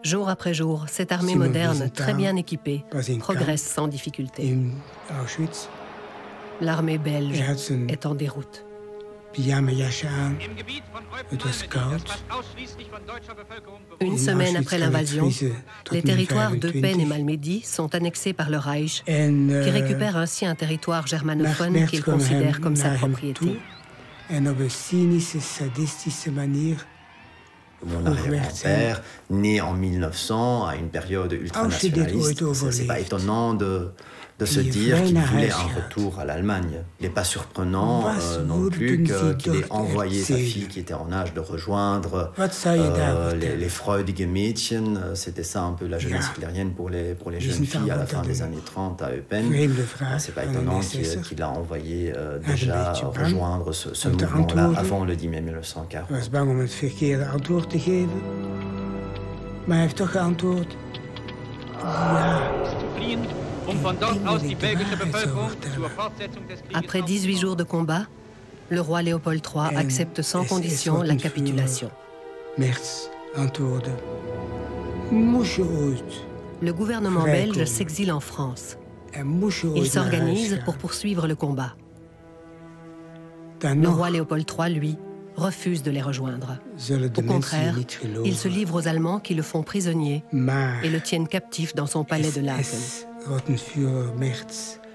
Jour après jour, cette armée moderne, très bien équipée, progresse sans difficulté. L'armée belge est en déroute. Une semaine après l'invasion, les territoires d'Eupen et Malmedy sont annexés par le Reich, qui récupère ainsi un territoire germanophone qu'il considère comme sa propriété. Mon arrière-grand-père, né en 1900, à une période ultranationaliste, c'est pas étonnant de se dire qu'il voulait un retour à l'Allemagne. Il n'est pas surprenant non plus qu'il ait envoyé sa fille qui était en âge de rejoindre les freudige Mädchen. C'était ça un peu la jeunesse hitlérienne pour les jeunes filles à la fin des années 30 à Eupen. C'est pas étonnant qu'il a envoyé déjà rejoindre ce mouvement-là avant le 10 mai 1940. Ik was bang om het verkeerde antwoord te geven, maar hij heeft toch geantwoord. Ja. Après 18 jours de combat, le roi Léopold III accepte sans condition la capitulation. Le gouvernement belge s'exile en France. Il s'organise pour poursuivre le combat. Le roi Léopold III, lui, refuse de les rejoindre. Au contraire, il se livre aux Allemands qui le font prisonnier et le tiennent captif dans son palais de Laken.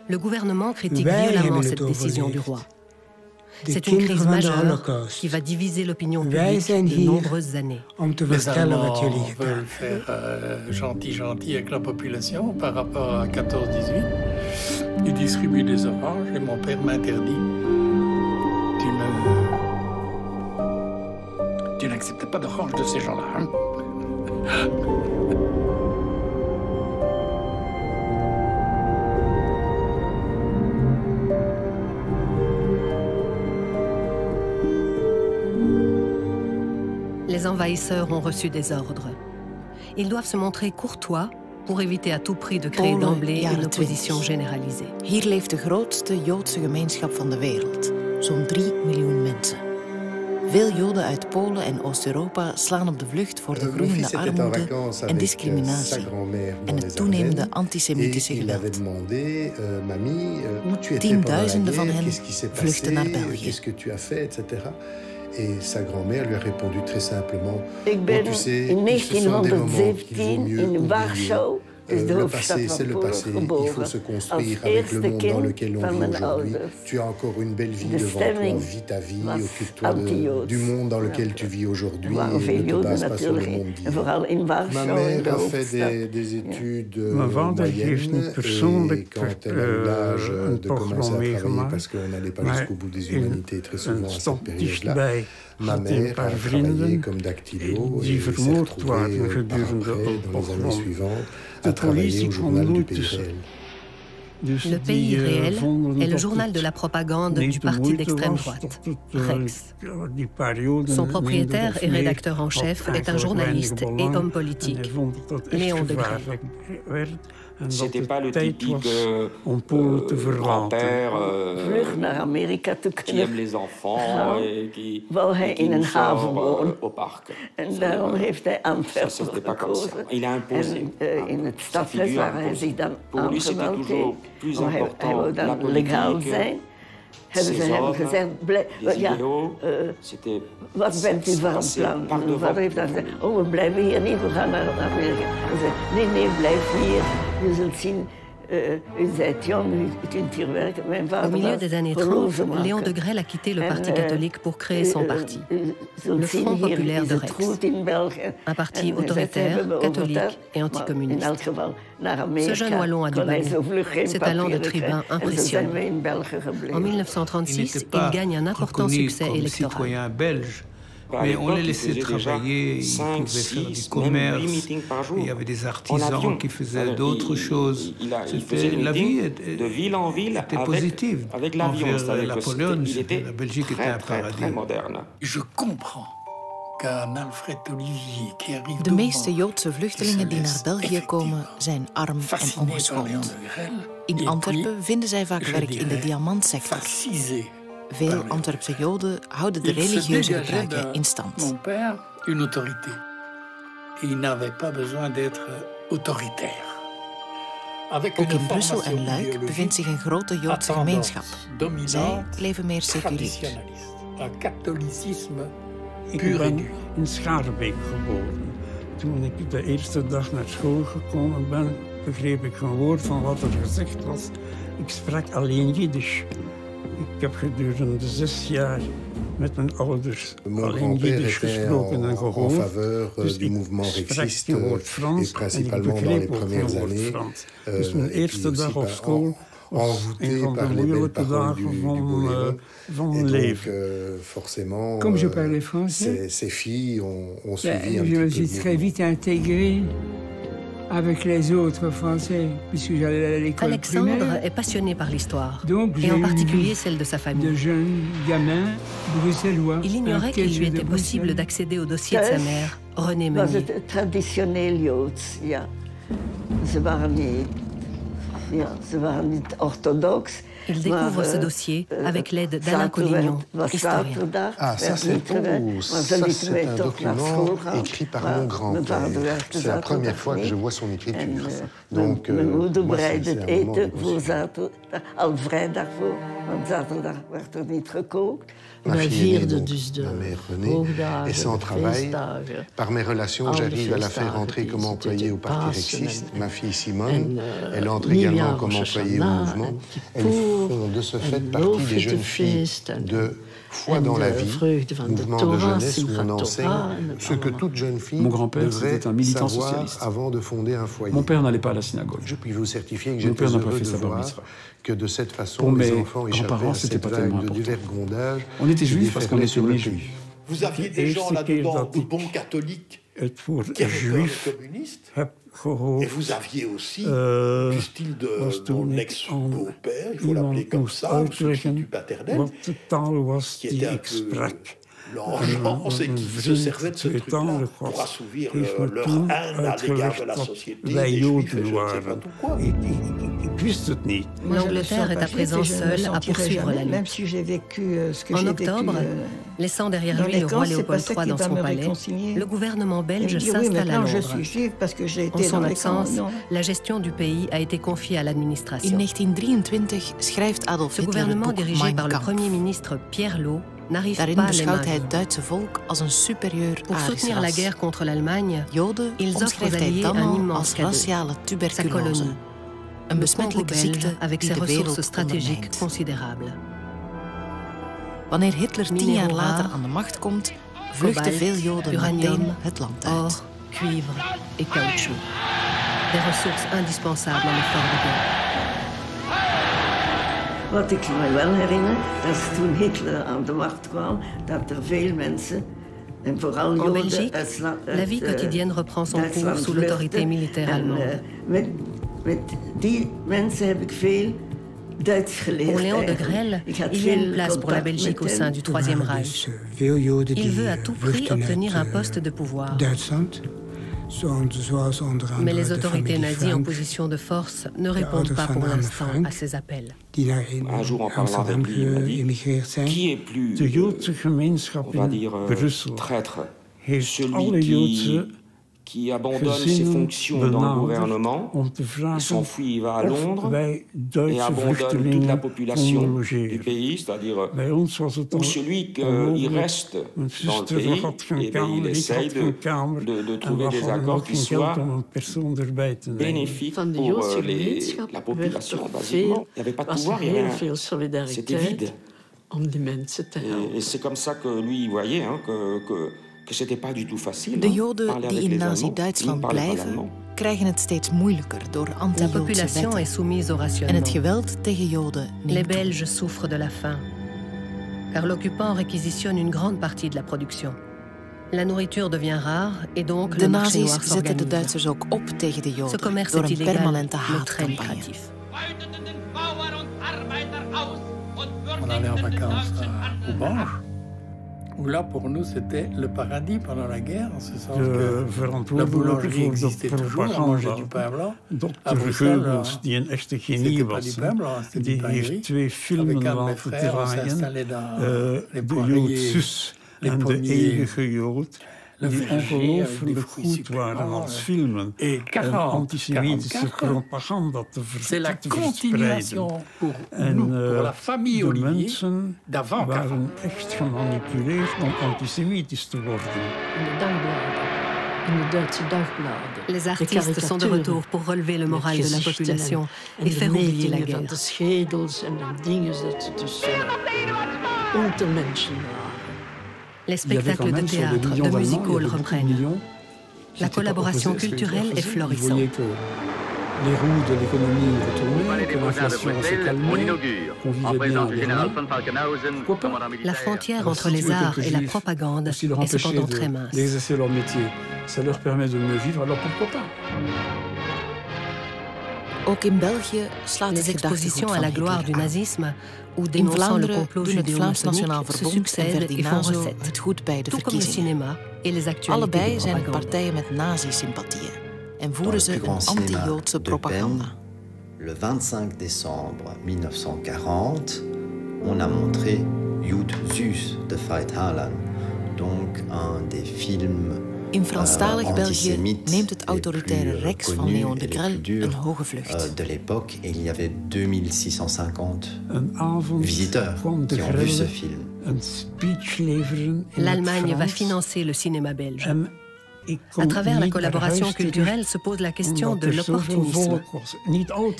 Le gouvernement critique violemment cette décision du roi. C'est une crise majeure qui va diviser l'opinion publique de nombreuses années. Les Allemands veulent faire gentil avec la population par rapport à 14-18. Ils distribuent des oranges et mon père m'interdit. Tu n'acceptes pas d'orange de ces gens-là, hein? Les envahisseurs ont reçu des ordres. Ils doivent se montrer courtois pour éviter à tout prix de créer d'emblée une opposition généralisée. Hier leeft de grootste Joodse gemeenschap van de wereld. Zo'n 3 miljoen mensen. Veel Joden uit Polen en Oost-Europa slaan op de vlucht voor de groeiende armoede en discriminatie en het toenemende antisemitische geweld. Tienduizenden van hen vluchten naar België. Et sa grand-mère lui a répondu très simplement: Ik ben in 1917 in Warschau, le passé, c'est le passé. Il faut se construire avec le monde dans lequel on vit aujourd'hui. Tu as encore une belle vie devant toi, vis ta vie, occupe-toi du monde dans lequel tu vis aujourd'hui et ne te base pas sur le monde d'hier. Ma mère a fait des études moyennes et quand elle a eu l'âge de commencer à travailler, parce qu'on n'allait pas jusqu'au bout des humanités très souvent à cette période-là, ma mère a travaillé comme dactylo et s'est retrouvée après, dans les années suivantes, à travailler au journal du Pays réel. Le Pays réel est le journal de la propagande du parti d'extrême droite, Rex. Son propriétaire et rédacteur en chef est un journaliste et homme politique, Léon Degrelle. C'était pas le typique grand-père qui aime les enfants et qui nous sort au parc. Ça, c'était pas comme ça. Il a imposé sa figure imposée. Pour lui, c'était toujours plus important la politique, ses hommes, les idéaux. C'était wat bent u van plan? Wat heeft dat gezegd? Oh, we blijven hier niet, we gaan naar Amerika. Nee, blijf hier. Je zult zien, u bent jong, u kunt hier werken. Mijn vader Au milieu des années 30, Léon Degrelle a quitté le Parti catholique pour créer son parti, le Front populaire de Rex, un parti autoritaire, catholique et anticommuniste. Ce jeune Wallon a du ballon. Ses talents de tribun impressionnent. En 1936, il gagne un important succès électoral. Mais on les laissait travailler, ils pouvaient faire du commerce, il y avait des artisans qui faisaient d'autres choses. La vie était positive. Envers la Pologne, la Belgique était un paradis. Je comprends qu'un Alfred Olivier qui arrive De meeste Joodse vluchtelingen die naar België komen zijn arm en ongeschoold. In Antwerpen vinden zij vaak werk in de diamantsector. Veel Antwerpse Joden houden de religieuze gebruiken in stand. et il n'avait pas besoin d'être autoritaire. Ook in Brussel en Luik bevindt zich een grote Joodse gemeenschap. Zij leven meer seculier. Ik ben in Schaarbeek geboren. Toen ik de eerste dag naar school gekomen ben, begreep ik geen woord van wat er gezegd was. Ik sprak alleen Jiddisch. Ik heb gedurende 6 jaar met mijn ouders alleen Jiddisch gesproken en gehoord. Dus ik sprak geen woord Frans en ik begreep ook geen woord Frans. Dus mijn eerste dag op school was een van de moeilijke dagen van mijn leven. Comme je parlais français, je me suis très vite intégré avec les autres Français, puisque j'allais à l'école Alexandre primaire. est passionné par l'histoire, et en particulier celle de sa famille. De jeunes gamins bruxellois. Il ignorait qu'il lui était possible d'accéder au dossier de sa mère, Renée was Meunier. het traditioneel Joods, ja. Ze waren niet orthodox. Il découvre ce dossier avec l'aide d'Alain Collignon, historien. Ah, ça c'est un document écrit par mon grand-père. C'est la première fois que je vois son écriture. Donc, mijn moeder moi, bereidde c'est het un moment eten voor zaterdag, al vrijdag voor, want zaterdag werd er niet gekookt. Ma fille est née, donc, ma mère Renée, et sans travail, par mes relations, j'arrive à la faire entrer comme employée au parti rexiste. Ma fille Simone, elle entre également comme employée au mouvement. Elles font de ce fait partie des jeunes filles de foi dans la vie, mouvement de jeunesse où on enseigne ce que toute jeune fille devrait savoir avant de fonder un foyer. Mon père n'allait pas à la synagogue. Je puis vous certifier que j'étais heureux de voir que de cette façon, les enfants échappaient à cette vague de dévergondage. On était juifs parce qu'on était nés juifs. Vous aviez des gens là-dedans, de bons catholiques, qui avaient peur des communistes. Et vous aviez aussi du style de mon ex-beau-père, il faut l'appeler comme ça, ou substitut paternel, qui était un peu l'engeance et qui se servait de ce truc-là pour assouvir leur haine à l'égard de la société, des juifs et je ne sais pas tout quoi. L'Angleterre est à présent seule à poursuivre la Même lutte. si j'ai vécu ce que j'ai En vécu, octobre, laissant derrière lui le roi Léopold III dans son palais, le gouvernement belge s'installe à Londres. En son absence, la gestion du pays a été confiée à In l'administration. 1923 schrijft Adolf Ce Hitler het gouvernement boek dirigé Mein par le Kampf. premier ministre Pierre Lot n'arrive Daarin pas à les beschouwt hij vaincre. het Duitse volk als een superieur Pour Arisch soutenir la ras. guerre contre l'Allemagne, Joden ils offrent aux omschrijft hij Alliés dan un al immense als cadeau. raciale Sa tuberculose. colonie, Een le Congo besmettelijke ziekte belge avec die ses de ressources wereld stratégiques ondermijnt. considérables. Wanneer Hitler 10 jaar Mineral later raar, aan de macht komt, vluchten cobalt, veel Joden uranium, meteen het land uit. or, cuivre et caoutchouc. Des ressources indispensables à l'effort de guerre. Wat ik me wel herinner, dat is toen Hitler aan de macht kwam, dat er veel mensen, en vooral En Joden Belgique, uit la vie quotidienne reprend son cours sous l'autorité militaire allemande. Met die mensen heb ik veel Duits geleerd. Pour Léon de Grelle, il y a une place pour la Belgique au sein du Troisième Reich. Il veut à tout prix obtenir un poste de pouvoir. Mais les autorités nazies en position de force ne répondent pas pour l'instant à ces appels. Un jour, en parlant avec lui, il m'a dit qui est plus, de Joodse gemeenschap on va in dire, Brussel traître, heeft alle celui Joodse qui abandonne ses fonctions dans le gouvernement, om te il vragen s'enfuit, il va à of Londres wij et Duitse abandonne toute la vluchtelingen population konden du logeren. pays, c'est-à-dire Bij ons was het ou al celui qui onmogelijk. reste Mijn dans le zuster pays, had geen et ben, il kamer, ik essaye had geen kamer. de En trouver we des hadden accords ook qui geen geld soient om een persoon erbij te nemen. bénéfiques Van de pour Joodse gemeenschap la werd population, er basiquement. Il n'y avait pas de was pouvoir, er il y avait heel rien. veel C'était solidariteit vide. om die mensen te helpen. Et c'est comme ça que lui, il voyait hein, que c'était pas du tout facile. De hein, Joden parler die avec in les Allemands. Nazi-Duitsland Ils parlaient pas blijven, l'allemand. krijgen het steeds moeilijker door La anti-Joodse population wetten. est soumise au En het rationnement. geweld tegen Joden Les neemt toe. Belges souffrent de la faim, car l'occupant réquisitionne une grande partie de la production. La nourriture devient rare et donc De le marché nazi's noir zetten de s'organise. Duitsers ook op tegen de Ce Joden commerce door est een illégal, permanente mais très haatcampagne. lucratif. On allait en vacances aux Banches, où là, pour nous, c'était le paradis pendant la guerre, en ce sens que la boulangerie existait toujours, on mangeait du pain blanc. À Dr. Bruxelles, Geubels, die een echte genie c'était pas du was, pain blanc, c'était du die pain heeft gris. 2 filmen Avec un de mes laten frères, on s'est draaien. installé dans les De poiriers, Jood zus les en de pommiers, eeuwige Jood. die ongelooflijk goed waren als filmen en antisemitische propaganda te verspreiden. En de mensen waren echt gemanipuleerd om antisemitisch te worden. Les artistes sont de retour pour relever le moral de la population et faire oublier la guerre. Les spectacles de théâtre, de music-hall reprennent. La collaboration culturelle est florissante. Les roues de l'économie retournaient, que l'inflation s'est calmée, qu'on vivait bien en La frontière entre les arts et la propagande est cependant très mince. D'exercer leur métier, ça leur permet de mieux vivre, alors pourquoi pas? Ook in België slaat les expositions à la gloire du nazisme ou dénonçant le complot judéo-maçonnique se succèdent et font recette, tout comme le cinéma et les actualités Allebei de zijn propagande. partijen met nazi-sympathieën en voeren ze een anti-Joodse propaganda. Le 25 décembre 1940, on a montré Jud Süß de Veit Harlan, donc un des films In Franstalig België neemt het autoritaire Rex van Léon de Grelle een hoge vlucht. De l'époque, il y avait 2650 visiteurs qui ont vu ce film. L'Allemagne va financer le cinéma belge. À travers la collaboration culturelle se pose la question de l'opportunisme.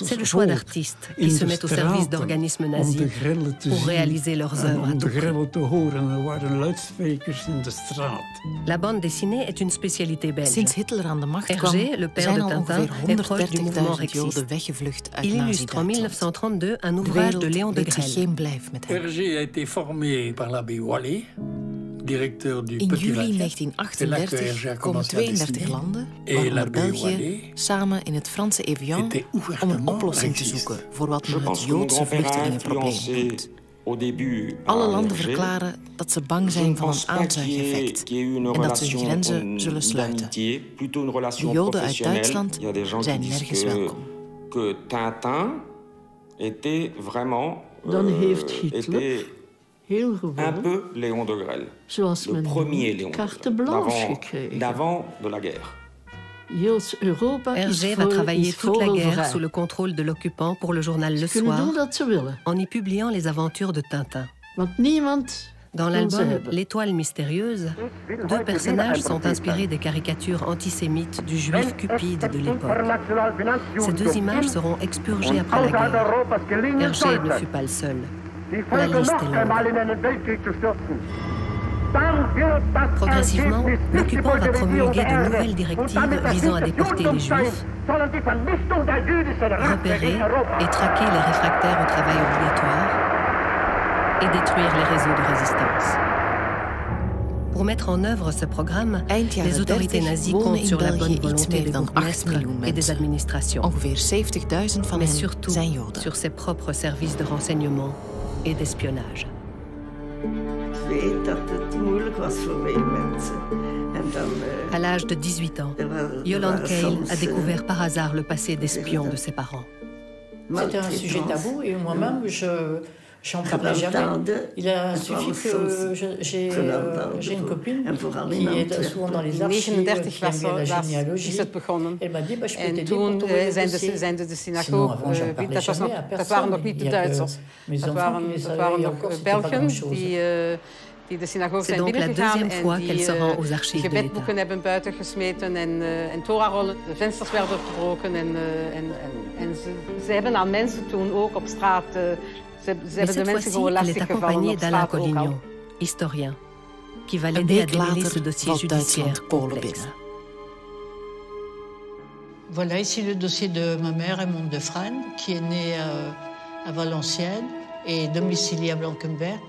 C'est le choix d'artistes qui se mettent au service d'organismes nazis pour réaliser leurs œuvres à tout prix. La bande dessinée est une spécialité belge. Sinds Hitler aan de macht kwam, Hergé, le père de Tintin, est proche du mouvement 130.000 Joden rexiste. weggevlucht uit Il illustre en Nazi-Duitsland. 1932 un De ouvrage de wereld Léon de weet zich Grelle. geen blijf met hem. Hergé a été formé par l'abbé Wallet, directeur du In Petit juli Vatican. 1938 komen 32 landen, Et waaronder l'abbé België, Wallet samen in het Franse Evian était om een ouvertement oplossing te raciste. zoeken voor wat Je men het pense que mon Joodse grand-père a vluchtelingenprobleem influencé noemt. au début Alle à landen Hergé. verklaren dat ze bang Je ne zijn van pense een pas qu'il y ait aanzuigeffect eu une en dat ze hun relation grenzen zullen sluiten. d'amitié, plutôt une De relation Joden uit professionnelle. Duitsland Il y a des gens zijn qui disent nergens welkom. que Tintin était vraiment Dan heeft Hitler était heel un gewoon, peu Léon de Grelle, zoals le men premier noemt, Léon de carte Grelle, blanche gekregen. d'avant de la guerre. Joods Europa Hergé va travailler toute la guerre sous le contrôle de l'occupant pour le journal Le Soir, en y publiant les aventures de Tintin. Dans l'album L'Étoile mystérieuse, deux personnages sont inspirés des caricatures antisémites du juif cupide de l'époque. Ces deux images seront expurgées après la guerre. Hergé ne fut pas le seul. La liste est longue. Progressivement, l'occupant va promulguer de nouvelles directives visant à déporter les Juifs, repérer et traquer les réfractaires au travail obligatoire et détruire les réseaux de résistance. Pour mettre en œuvre ce programme, les autorités nazies comptent sur la bonne volonté des bourgmestres et des administrations, mais surtout sur ses propres services de renseignement et d'espionnage. À l'âge de 18 ans, Yolande Cale a découvert par hasard le passé d'espion de ses parents. C'était un sujet tabou et moi-même, j'en parlais jamais. Il a suffi que j'ai une copine qui est souvent dans les archives, qui aime bien la généalogie. Elle m'a dit, je peux t'aider pour trouver le dossier. Sinon, avant, j'en parlais jamais à personne. Dat waren nog niet de Duitsers. Dat waren nog Belgen die de synagoge zijn binnengegaan en die gebedboeken hebben buiten gesmeten en Torah-rollen. De vensters werden verbroken en ze hebben aan mensen toen ook op straat... Ze hebben de mensen gewoon lastiggevallen op straat ook al. Historien, qui va l'aider à démêler ce dossier judiciaire complexe. Voilà ici le dossier de ma mère, Raymond de Frane, qui est née à Valenciennes et domiciliée à Blankenberg.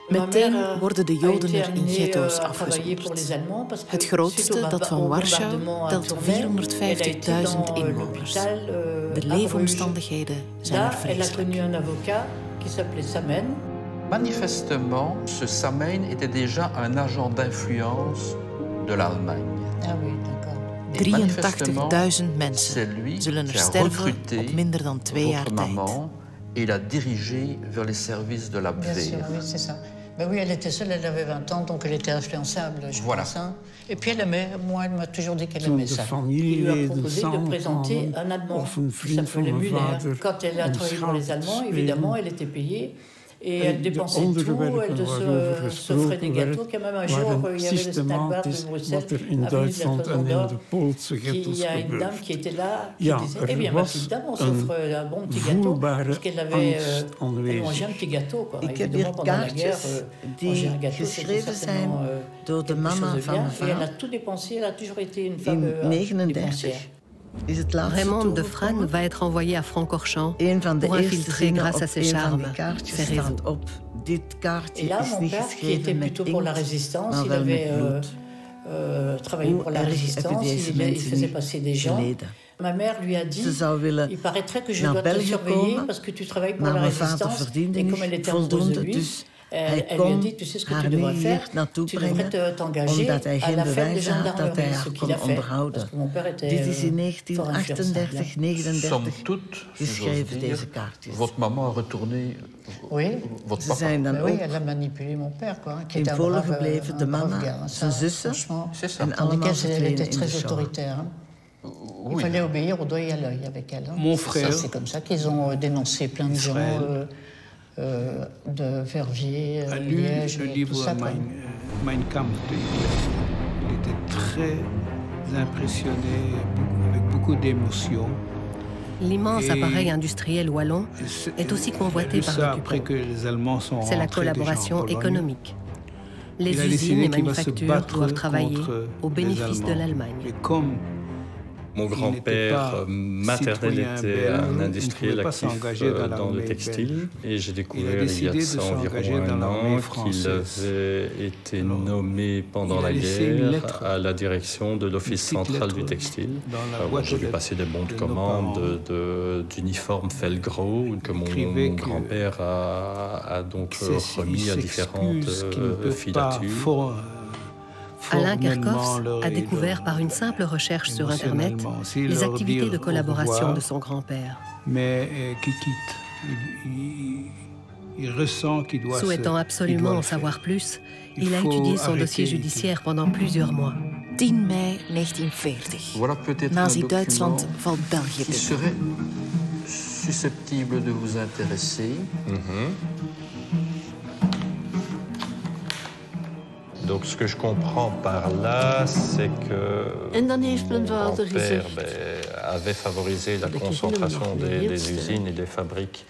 Meteen worden de Joden er in ghetto's afgezonderd. Het grootste, dat van Warschau, telt 450.000 inwoners. De leefomstandigheden zijn er vreselijk. Manifestement, ce Samein était déjà un agent d'influence de l'Allemagne. 83.000 mensen zullen er sterven op minder dan 2 jaar tijd. Et il a dirigé vers les services de l'Abwehr. Ben oui, elle était seule, elle avait 20 ans, donc elle était influençable, je pense. Hein. Et puis elle aimait, moi, elle m'a toujours dit qu'elle aimait ça. Il lui a proposé de présenter un Allemand qui s'appelait Müller. Quand elle a travaillé pour les Allemands, évidemment, elle était payée. Et elle dépensait tout, elle s'offrait des gâteaux. Quand même un jour, il y avait le snackbar de Bruxelles, avenue de la Toison d'Or, il y a une dame qui était là, qui disait, eh bien, ma petite dame, on s'offre un bon petit gâteau, parce qu'elle avait mangé un petit gâteau, quoi. Évidemment, pendant la guerre, manger un gâteau, c'était certainement quelque chose de bien. Et elle a tout dépensé, elle a toujours été une femme dépensière. Raymond de Frane va être envoyé à Francorchamps pour infiltrer grâce à ses charmes, ses réseaux. Et là, mon père, qui était plutôt pour la résistance, il avait travaillé pour la résistance, il faisait passer des gens. Ma mère lui a dit, il paraîtrait que je dois te surveiller parce que tu travailles pour la résistance. Et comme elle était amoureuse de lui, elle lui a dit, tu sais ce que tu devrais faire, tu devrais t'engager à la fête des gendarmeries, ce qu'il a fait. Parce que mon père était fort influençable. Somme toute, votre maman a retourné votre papa. Oui, elle a manipulé mon père, quoi, qui était un brave gars. Franchement, tandis qu'elle était très autoritaire. Il fallait obéir au doigt et à l'œil avec elle. Mon frère. C'est comme ça qu'ils ont dénoncé plein de gens. De Verviers, Liège, le livre tout ça, Mein Kampf. Il était très impressionné, avec beaucoup d'émotions. L'immense appareil industriel wallon est aussi convoité par l'occupant. C'est la collaboration économique. Les usines et manufactures doivent travailler au bénéfice de l'Allemagne. Mon grand-père maternel était un industriel actif dans le textile et j'ai découvert il y a de ça environ un an qu'il avait été nommé pendant la guerre à la direction de l'Office central du textile. J'ai vu passer des bons de commande d'uniformes Felgro que mon grand-père a donc remis à différentes filatures. Alain Kerkhoffs a découvert par une simple recherche sur Internet les activités de collaboration de son grand-père. Mais qui quitte. Il ressent qu'il doit Souhaitant absolument en savoir plus, il a étudié son dossier judiciaire pendant plusieurs mois. 10 mai 1940. Voilà peut-être Nazi-Duitsland valt België qui serait susceptible de vous intéresser. Donc ce que je comprends par là, c'est que mon grand-père avait favorisé la concentration des usines et des fabriques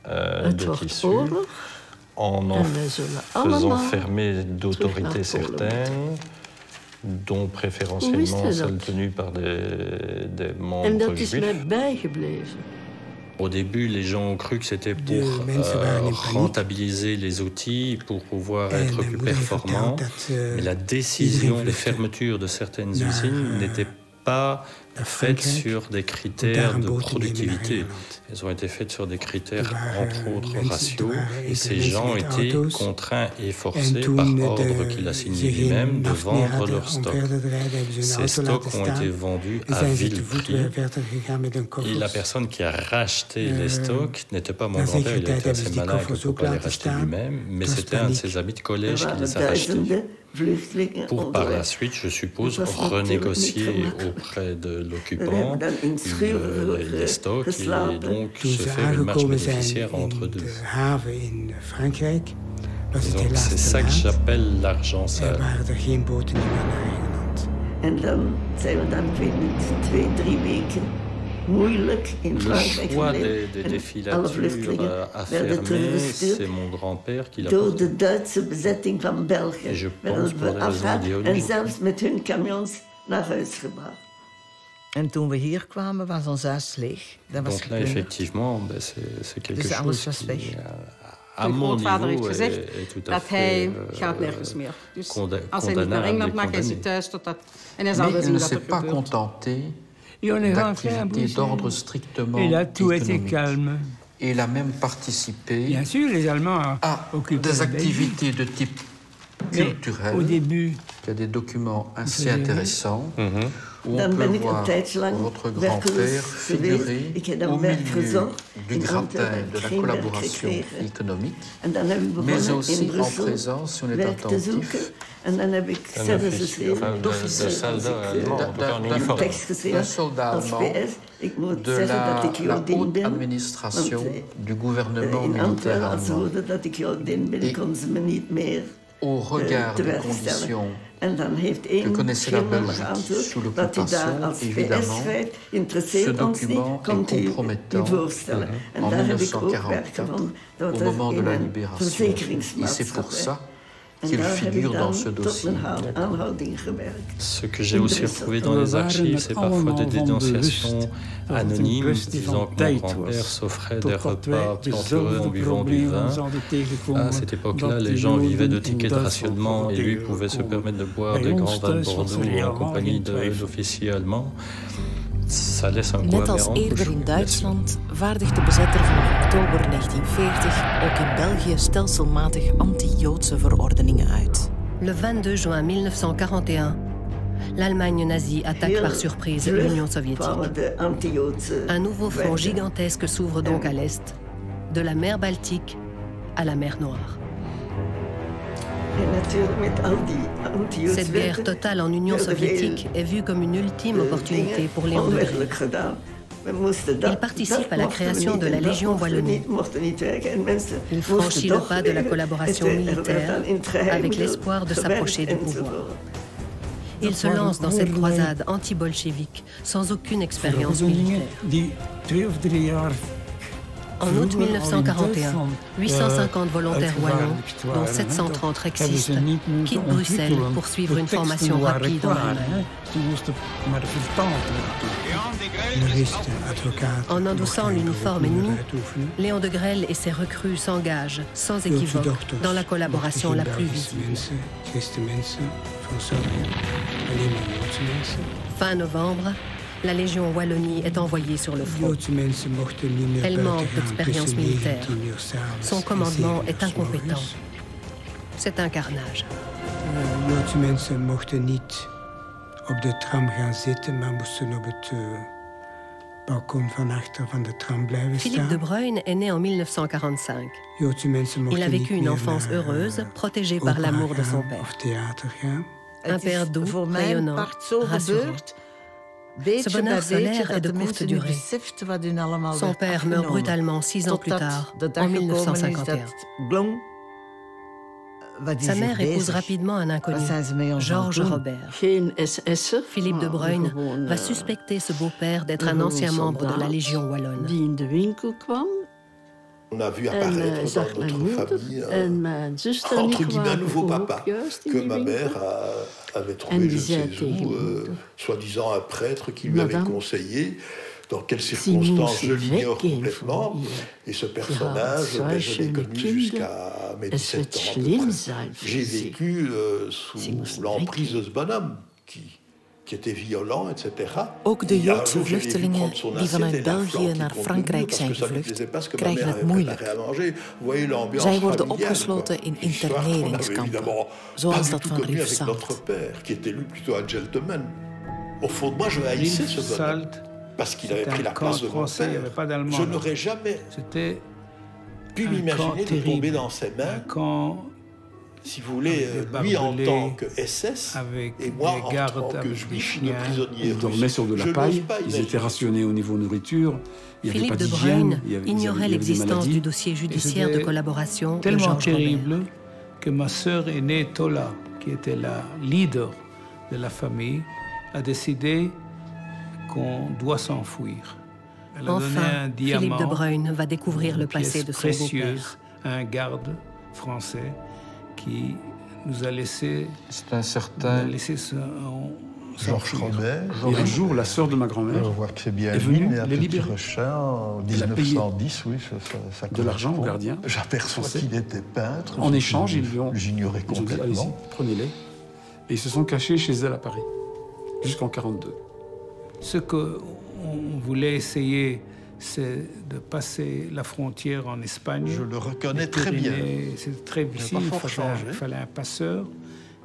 de tissus en faisant fermer d'autorités certaines, dont préférentiellement celles tenues par des membres juifs. Au début, les gens ont cru que c'était pour rentabiliser les outils, pour pouvoir être plus performants. Mais la décision de fermeture de certaines usines n'était pas faites sur des critères de productivité. Elles ont été faites sur des critères, entre autres, raciaux. Et ces gens étaient contraints et forcés, par ordre qu'il a signé lui-même, de vendre leurs stocks. Ces stocks ont été vendus à vil prix. Et la personne qui a racheté les stocks n'était pas mon grand-père, il était assez malin pour ne pas les racheter lui-même, mais c'était un de ses amis de collège qui les a rachetés. Pour par la suite, je suppose, renégocier auprès de l'occupant les stocks et donc se faire une marge bénéficiaire entre deux. Donc c'est ça que j'appelle l'argent sale. Le choix des défilatures à fermer, c'est mon grand-père qui l'a porté. Et je pense pour des raisons idéologiques. En toen we hier kwamen, was ons huis leeg. Donc là, effectivement, c'est quelque chose qui, à mon niveau, est tout à fait condamnable et condamné. Mais il ne s'est pas contenté d'activités d'ordre strictement économique. Et il a même participé bien sûr, les Allemands à des activités de type culturel. Au début, il y a des documents assez intéressants où on peut voir votre grand-père figurer au milieu du gratin de la collaboration économique, mais aussi en présence, si on est attentif, d'un soldat allemand de la haute administration du gouvernement militaire allemand. Et au regard des conditions que connaissait la Belgique sous l'occupation, évidemment, ce document est compromettant en 1944, au moment de la libération. Et c'est pour ça qu'il figure dans ce dossier. Ce que j'ai aussi retrouvé dans les archives, c'est parfois des dénonciations anonymes disant que mon grand-père s'offrait des repas plantureux en buvant du vin. À cette époque-là, les gens vivaient de tickets de rationnement et lui pouvait se permettre de boire des grands vins de Bordeaux en compagnie d'officiers allemands. Ça laisse un goût Net als eerder in Duitsland vaardigt de bezetter van oktober 1940 ook in België stelselmatig anti-Joodse verordeningen uit. Le 22 juin 1941, l'Allemagne nazie attaque par surprise l'Union soviétique. Un nouveau front gigantesque s'ouvre donc à l'est, de la mer Baltique à la mer Noire. Cette guerre totale en Union soviétique est vue comme une ultime opportunité pour Léon de Grelle. Il participe à la création de la Légion Wallonie. Il franchit le pas de la collaboration militaire avec l'espoir de s'approcher du pouvoir. Il se lance dans cette croisade anti-bolchevique sans aucune expérience militaire. En août 1941, 850 volontaires wallons, dont 730 rexistes, quittent Bruxelles pour suivre une formation rapide en Allemagne. En endossant l'uniforme ennemi, Léon de Grelle et ses recrues s'engagent, sans équivoque, dans la collaboration la plus visible. Fin novembre, la Légion Wallonie est envoyée sur le front. Elle manque d'expérience militaire. Son commandement est incompétent. C'est un carnage. Joodse mensen mochten niet op de tram gaan zitten, maar moesten op het balkon van achter van de tram blijven staan. Philippe de Bruyne est né en 1945. Il a vécu une enfance heureuse, protégé par l'amour de son père. Un père doux, rayonnant, rassurant. Ce bonheur solaire est de courte durée. Son père meurt brutalement 6 ans plus tard, en 1951. Sa mère épouse rapidement un inconnu, Georges Robert. Philippe de Bruyne va suspecter ce beau-père d'être un ancien membre de la Légion wallonne. On a vu apparaître dans notre famille entre guillemets un nouveau papa que ma mère avait trouvé je ne sais où, soi-disant un prêtre qui lui avait conseillé. Dans quelles circonstances, je l'ignore complètement. Et ce personnage, je l'ai connu jusqu'à mes 17 ans. J'ai vécu sous l'emprise de ce bonhomme qui était violent, etc. Ook de Joodse vluchtelingen die vanuit België naar Frankrijk zijn gevlucht, krijgen het moeilijk. Zij worden opgesloten in interneringskampen, zoals dat van Rivesaltes. Au fond de moi, je haïssais ce bonhomme, parce qu'il avait pris la place de mon père. Je n'aurais jamais pu m'imaginer de tomber dans ses mains. Si vous voulez, lui en tant que SS et moi en tant que juif de prisonnier. Ils dormaient sur de la paille, ils étaient rationnés au niveau nourriture, il n'y avait pas d'hygiène. Philippe de Bruyne ignorait l'existence du dossier judiciaire de collaboration de Georges Robert. Tellement terrible que ma sœur aînée Tola, qui était la leader de la famille, a décidé qu'on doit s'enfuir. Elle a donné un diamant, Philippe de Bruyne va découvrir le passé de son beau-père. Un garde français qui nous a laissé. C'est un certain Georges Robert. Et un jour, la sœur de ma grand-mère est venue les libérer. En 1910, oui, ça de l'argent au gardien. J'aperçois qu'il était peintre. En échange, j'ignorais complètement. Allez-y, prenez-les. Et ils se sont cachés chez elle à Paris, jusqu'en 1942. Ce qu'on voulait essayer, c'est de passer la frontière en Espagne. Je le reconnais très bien. C'est très difficile, il fallait un passeur.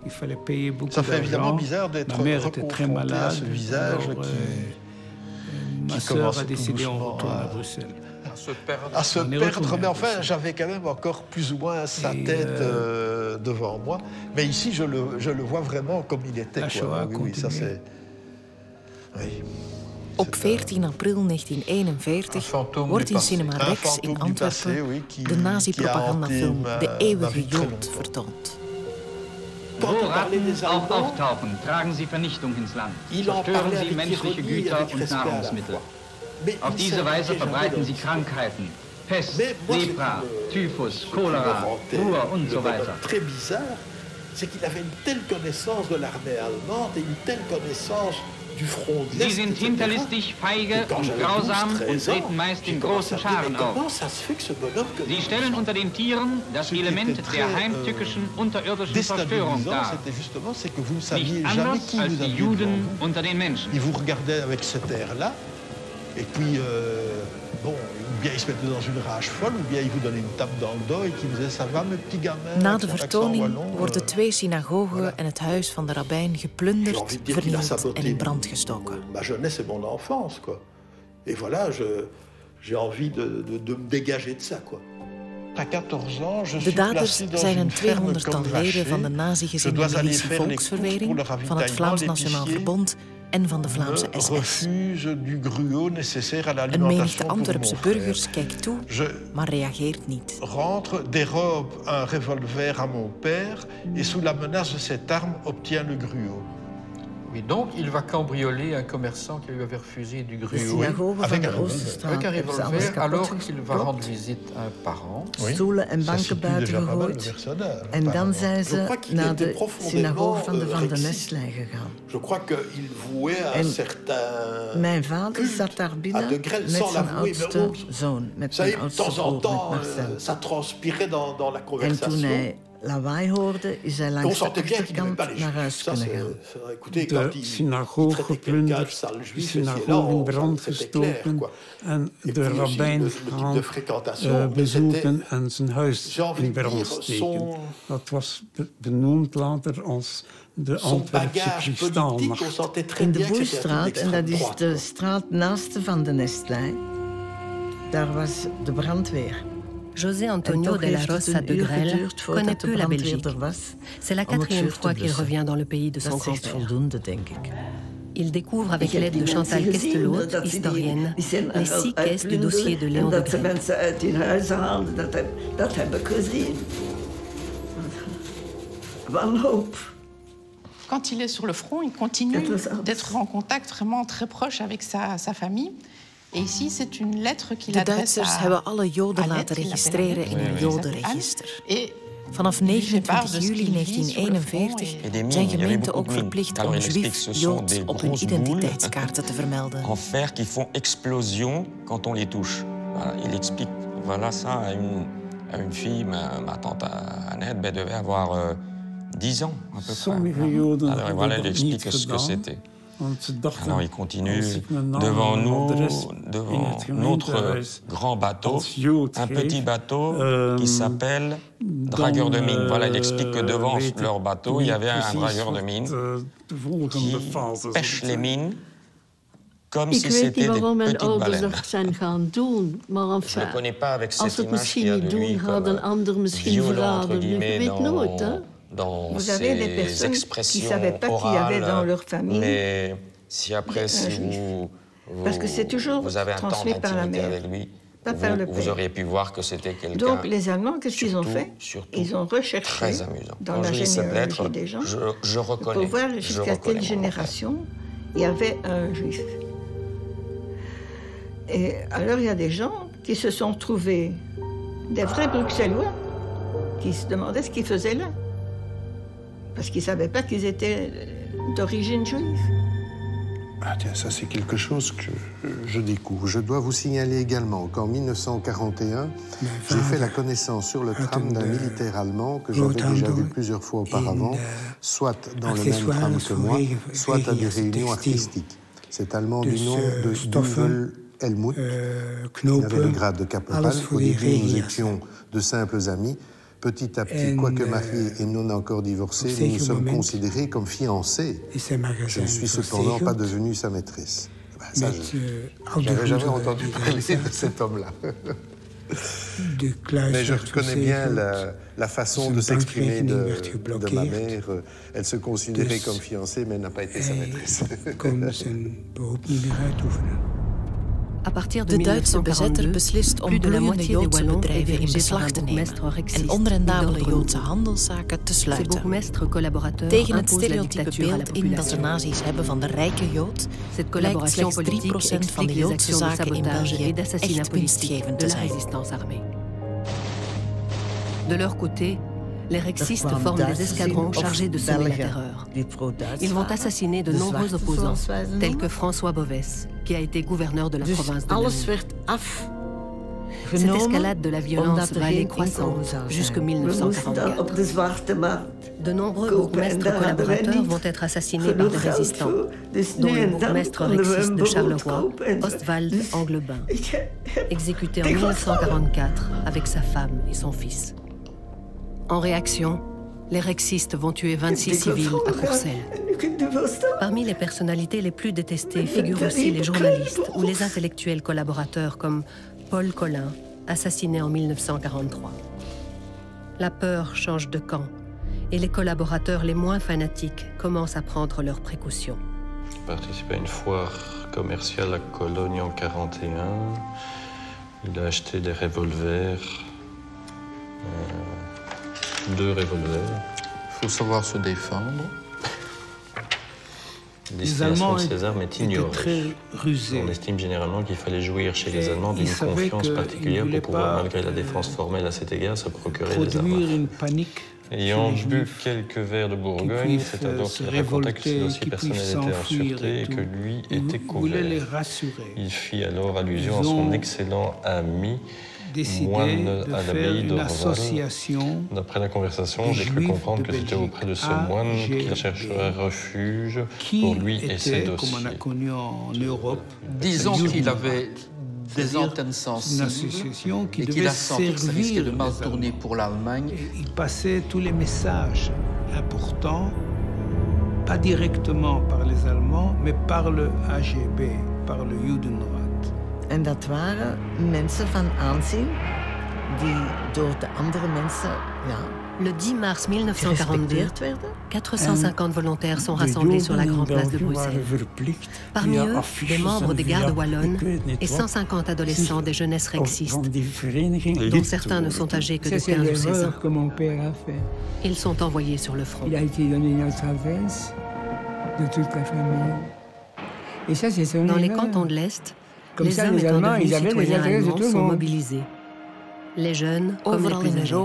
Il fallait payer beaucoup d'argent. Ça fait évidemment bizarre d'être confronté à ce visage ma sœur a décidé on retourne à Bruxelles. À se perdre, mais enfin, j'avais quand même encore plus ou moins sa tête devant moi. Mais ici, je le vois vraiment comme il était. Oui, ça c'est... Oui. Op 14 april 1941 wordt in Cinema Rex in Antwerpen de nazi-propagandafilm De Eeuwige Jood vertoond. Wo Ratten auch auftauchen, tragen sie Vernichtung ins Land. Zerstören sie menschliche Güter und Nahrungsmittel. Auf diese Weise verbreiten sie Krankheiten. Pest, Lepra, Typhus, Cholera, Ruhr und so weiter. Très bizarre, c'est qu'il avait une telle connaissance de l'armée allemande et une telle connaissance du front de l'Est. Sie sind hinterlistig, feige und grausam und treten meist in großen Scharen auf. Sie stellen unter den Tieren das Element der heimtückischen unterirdischen Zerstörung dar. Nicht anders als die Juden unter den Menschen. Ils vous regardaient avec cet air-là, et puis, bon, ou bien ils se mettaient dans une rage folle, ou bien ils vous donnaient une tape dans le dos et qui disaient ça va, mes petits gamins. Na de vertoning worden 2 synagogen en het huis van de rabbijn geplunderd, vernield en in brand gestoken. Ma jeunesse et mon enfance, quoi. Et voilà, j'ai envie de me dégager de ça, quoi. De daders zijn een 200-tal leden van de nazi-gezinde militie Volksverwering, van het Vlaams Nationaal Verbond en van de Vlaamse SS. Een menigte Antwerpse burgers kijkt toe, maar reageert niet. Rentre, dérobe un revolver à mon père et sous la menace de cette arme obtient le gruau. Oui, donc il va cambrioler un commerçant qui lui avait refusé du gruau avec un revolver alors qu'il va rendre visite à un parent. Stoelen en banken buiten gegooid. En dan zijn ze naar de synagoge van de Van de Nestlijn gegaan. En mijn vader zat daar binnen met zijn oudste zoon, met mijn oudste broer, met Marcel. En toen hij lawaai hoorde, is hij langs de achterkant naar huis kunnen gaan. De synagoge geplunderd, de synagoge in brand gestoken en de rabbijn gaan bezoeken en zijn huis in brand steken. Dat was benoemd later als de Antwerpse kristalnacht. In de Boerstraat, en dat is de straat naast de Van de Nestlijn, daar was de brandweer. José Antonio de la Rosa de Grelle connaît peu la Belgique. C'est la 4e fois qu'il revient dans le pays de son grand-père. Il découvre avec l'aide de Chantal Kestelot, historienne, les 6 caisses du dossier de Léon de Grelle. Dat heb ik gezien. Wanhoop. Quand il est sur le front, il continue d'être en contact vraiment très proche avec sa famille. Et ici, c'est une lettre qu'il adresse à... De Duitsers hebben alle Joden laten registreren in een Jodenregister. Vanaf 29 juli 1941 zijn gemeenten ook verplicht om Juif, Jood op hun identiteitskaarten te vermelden. En fer qui font explosion quand on les touche. Il explique voilà ça à une fille, ma tante Annette devait avoir 10 ans à peu près. Alors voilà, il explique ce que c'était. Alors il continue devant nous, devant notre grand bateau, un petit bateau qui s'appelle dragueur de mine. Voilà, il explique que devant leur bateau, il y avait un dragueur de mine qui pêche les mines comme si c'était des petites baleines. Je ne connais pas avec cette image qu'il y a de lui comme violent, entre guillemets, dans ses expressions orales, mais si après, parce que c'est toujours vous avez un temps d'intimité avec lui, vous auriez pu voir que c'était quelqu'un. Donc les Allemands, qu'est-ce qu'ils ont fait? Ils ont recherché dans la généalogie des gens pour voir jusqu'à quelle génération il y avait un Juif. Et alors il y a des gens qui se sont trouvés, des vrais Bruxellois, qui se demandaient ce qu'ils faisaient là. Parce qu'ils ne savaient pas qu'ils étaient d'origine juive. Ah tiens, ça c'est quelque chose que je découvre. Je dois vous signaler également qu'en 1941, j'ai fait la connaissance sur le tram d'un militaire allemand que j'avais déjà vu plusieurs fois auparavant, soit dans le même tram que moi, soit à des réunions artistiques. Cet Allemand du nom de Duvel Helmut, qui avait le grade de caporal. Au début, nous étions de simples amis. Petit à petit, quoique mariés et non encore divorcés, nous nous sommes considérés comme fiancés. Je ne suis cependant pas devenu sa maîtresse. Ça, je n'avais jamais entendu parler de cet homme-là. Mais je reconnais bien la façon de s'exprimer de ma mère. Elle se considérait comme fiancée, mais n'a pas été sa maîtresse. De Duitse bezetter beslist om bloeiende Joodse bedrijven in beslag te nemen en onrendabele Joodse handelszaken te sluiten. Tegen het stereotype beeld in dat de nazi's hebben van de rijke Jood, lijkt slechts 3% van de Joodse zaken in België echt winstgevend te zijn. De leur côté, les rexistes forment des escadrons chargés de semer la terreur. Ils vont assassiner de nombreux opposants, tels que François Bovès, qui a été gouverneur de la province de Namur. Cette escalade de la violence va aller croissante jusqu'en 1944. De nombreux bourgmestres collaborateurs vont être assassinés par des résistants, dont le bourgmestre rexiste de Charleroi, Ostwald Anglebin, exécuté en 1944 avec sa femme et son fils. En réaction, les rexistes vont tuer 26 civils à Courcelles. Parmi les personnalités les plus détestées figurent aussi les journalistes ou les intellectuels collaborateurs comme Paul Colin, assassiné en 1943. La peur change de camp et les collaborateurs les moins fanatiques commencent à prendre leurs précautions. J'ai participé à une foire commerciale à Cologne en 1941. Il a acheté des revolvers. 2 revolvers. Il faut savoir se défendre. La destination de ces armes est ignorée. On estime généralement qu'il fallait jouir chez les Allemands d'une confiance particulière pour pouvoir, malgré la défense formelle à cet égard, se procurer des armes. Ayant bu quelques verres de Bourgogne, c'est alors qu'il raconta que ses dossiers personnels étaient en sûreté et que lui était couvert. Il fit alors allusion à son excellent ami, moine à l'abbaye d'Orval. D'après la conversation, j'ai cru comprendre que c'était auprès de ce moine qu'il chercherait refuge pour lui et ses dossiers. Disons qu'il avait des antennes sensibles et qu'il a senti que ça risquait de mal tourner pour l'Allemagne. Il passait tous les messages importants, pas directement par les Allemands, mais par le AGB, par le Judenrat. En dat waren mensen van aanzien die door de andere mensen, Le 10 mars 1942, 450 volontaires sont rassemblés sur la grande place de Bruxelles. Parmi eux, des membres des gardes wallonnes et 150 adolescents des jeunesses rexistes, dont certains ne sont âgés que de 15 ou 16 ans. Ils sont envoyés sur le front. Il a été donné notre adresse de toute la famille. Et ça, c'est dans les cantons de l'Est, les hommes étant devenus citoyens allemands sont mobilisés. Les jeunes, comme les plus âgés.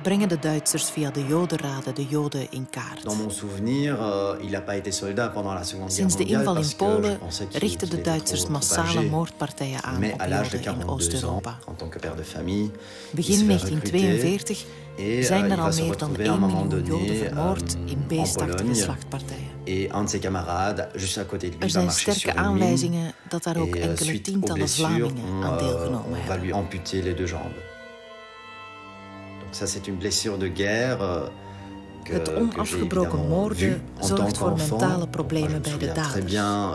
Brengen de Duitsers via de Jodenraden de Joden in kaart. Dans mon souvenir, il n'a pas été soldat pendant la Seconde Guerre mondiale. Sinds de inval in Polen richten de Duitsers massale moordpartijen aan op Joden in Oost-Europa. Begin 1942 zijn er al meer dan 1 miljoen Joden vermoord in beestachtige slachtpartijen. Er zijn sterke aanwijzingen dat daar ook enkele tientallen Vlamingen aan deelgenomen hebben. Ça, c'est une blessure de guerre. Het onafgebroken moorden zorgt voor mentale problemen bij de daders.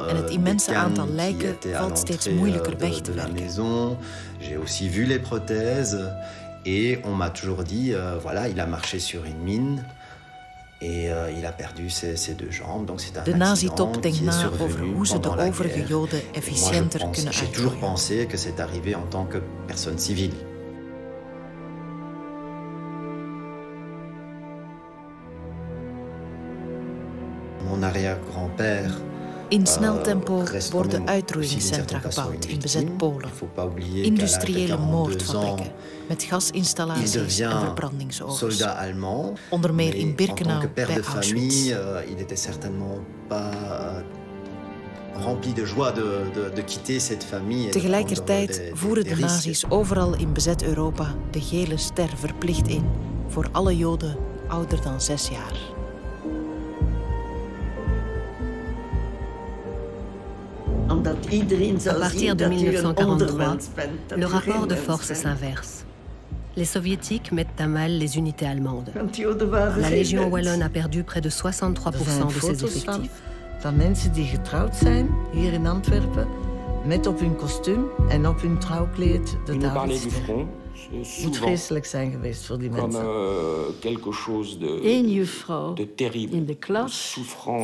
En het immense aantal lijken valt steeds moeilijker weg te werken. J'ai aussi vu les prothèses et on m'a toujours dit, voilà, il a marché sur une mine et il a perdu ses 2 jambes. Donc c'est un de nazi-top denkt na over hoe ze de overige Joden efficiënter kunnen uitroeien. J'ai toujours pensé que c'est arrivé en tant que personne civile. In snel tempo worden uitroeiingscentra gebouwd in bezet Polen. Industriële moordfabrieken met gasinstallaties en verbrandingsogens. Onder meer in Birkenau bij Auschwitz. Tegelijkertijd voeren de nazi's overal in bezet Europa de gele ster verplicht in voor alle Joden ouder dan 6 jaar. À partir de 1943, le rapport de force s'inverse. Les soviétiques mettent à mal les unités allemandes. La Légion wallonne a perdu près de 63% de ses effectifs. Van mensen die getrouwd zijn hier in Antwerpen, met op hun kostuum en op hun trouwkleed de Davidster. Het moet vreselijk zijn geweest voor die mensen. Eén juffrouw in de klas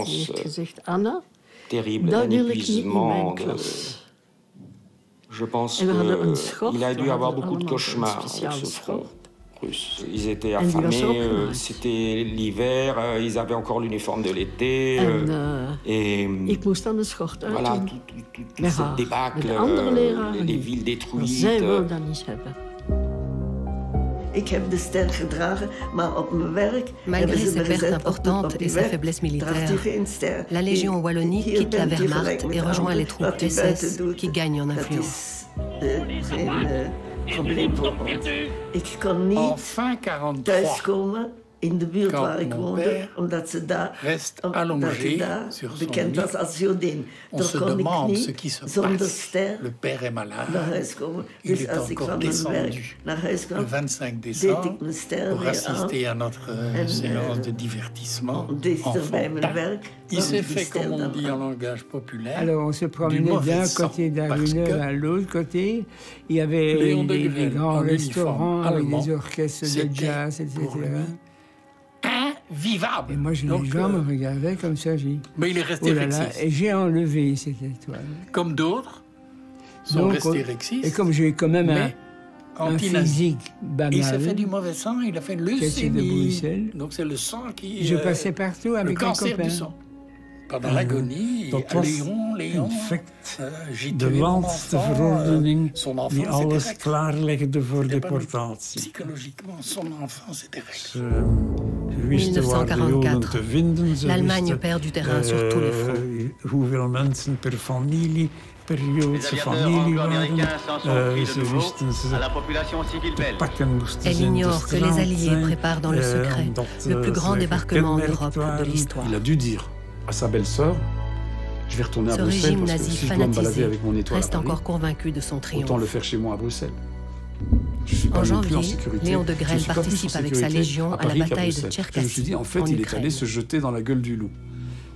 heeft gezegd: Anna, dat wil ik niet in mijn klas. Je pense qu'il a dû avoir beaucoup de cauchemars avec ce front russe. Ils étaient affamés, c'était l'hiver, ils avaient encore l'uniforme de l'été. Et voilà, tout cette débâcle, les villes détruites. Malgré ses pertes importantes et sa faiblesse militaire, la Légion Wallonie quitte la Wehrmacht et rejoint les troupes SS qui gagnent en influence. En fin 1943, in de buurt waar ik woonde, omdat ze daar bekend was als Jodin. Daar kon ik niet zonder ster naar huis komen. Dus als ik van mijn werk naar huis kwam, deed ik mijn ster weer aan. Deed er bij mijn werk. Il s'est fait, comme on dit en langage populaire. Alors, on se promenait d'un côté d'Arunel à l'autre côté. Il y avait des grands restaurants avec des orchestres de jazz, etc. Vivable. Et moi, les gens me regardaient comme ça, j'ai dit... Mais il est resté rexiste. Et j'ai enlevé cette étoile. Comme d'autres sont restés rexistes. Et comme j'ai quand même un physique banal... Il s'est fait du mauvais sang, il a fait leucémie. Donc c'est le sang qui... Je passais partout avec un copain. Le cancer du sang. Pendant l'agonie, Léon de laatste verordening die alles klaarlegde voor deportatie. Psychologiquement, son enfance était réglée. Ze wisten waar de Joden te vinden. L'Allemagne perd du terrain sur tous les fronts. Hoeveel mensen per familie, per Joodse familie waren. Ze wisten ze te pakken moesten. Elle ignore que les Alliés préparent dans le secret le plus grand débarquement en Europe de l'histoire. Il a dû dire à sa belle-sœur, je vais retourner à Bruxelles parce que si je dois me balader avec mon étoile reste encore convaincu de son triomphe. Autant le faire chez moi à Bruxelles. En janvier, Léon de Grelle participe avec sa légion à la bataille de Tcherkassy. Je me suis dit, en fait, il est allé se jeter dans la gueule du loup.